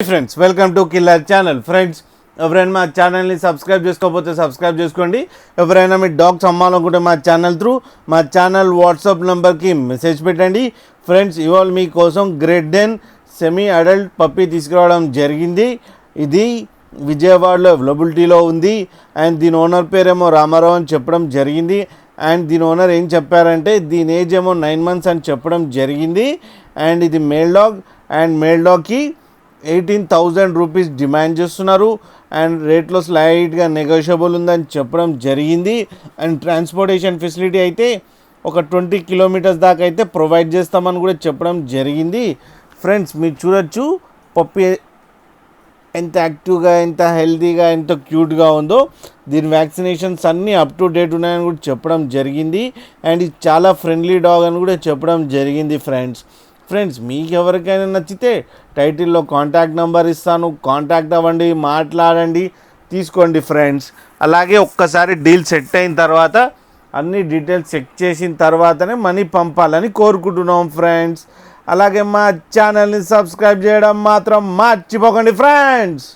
Friends, welcome to killer channel. Friends, ఎవరైనా మా ఛానల్ని సబ్స్క్రైబ్ చేసుకోకపోతే సబ్స్క్రైబ్ చేసుకోండి. ఎవరైనా మీ డాగ్స్ అమ్మాలనుకుంటే మా ఛానల్ వాట్సాప్ నెంబర్కి మెసేజ్ పెట్టండి. ఫ్రెండ్స్, ఇవాళ మీకోసం great Dane semi adult puppy తీసుకురావడం జరిగింది. ఇది విజయవాడలో అవైలబిలిటీలో ఉంది. అండ్ దీని ఓనర్ పేరేమో రామారావు అని చెప్పడం జరిగింది. అండ్ దీని ఓనర్ ఏం చెప్పారంటే దీని ఏజ్ ఏమో 9 months అని చెప్పడం జరిగింది. అండ్ ఇది మేల్ డాగ్. అండ్ మేల్ డాగ్కి 18,000 రూపీస్ డిమాండ్ చేస్తున్నారు. అండ్ రేట్లో స్లైట్గా నెగోషియబుల్ ఉందని చెప్పడం జరిగింది. అండ్ ట్రాన్స్పోర్టేషన్ ఫెసిలిటీ అయితే ఒక 20 kilometers దాకా అయితే ప్రొవైడ్ చేస్తామని కూడా చెప్పడం జరిగింది. ఫ్రెండ్స్, మీరు చూడొచ్చు పప్పి ఎంత యాక్టివ్గా, ఎంత హెల్తీగా, ఎంత క్యూట్గా ఉందో. దీని వ్యాక్సినేషన్స్ అన్నీ అప్ టు డేట్ ఉన్నాయని కూడా చెప్పడం జరిగింది. అండ్ ఇది చాలా ఫ్రెండ్లీ డాగ్ అని కూడా చెప్పడం జరిగింది. ఫ్రెండ్స్, మీకు ఎవరికైనా నచ్చితే టైటిల్లో కాంటాక్ట్ నెంబర్ ఇస్తాను, కాంటాక్ట్ అవ్వండి, మాట్లాడండి, తీసుకోండి. ఫ్రెండ్స్, అలాగే ఒక్కసారి డీల్ సెట్ అయిన తర్వాత అన్ని డీటెయిల్స్ చెక్ చేసిన తర్వాతనే మనీ పంపాలని కోరుకుంటున్నాం. ఫ్రెండ్స్, అలాగే మా ఛానల్ని సబ్స్క్రైబ్ చేయడం మాత్రం మర్చిపోకండి. ఫ్రెండ్స్.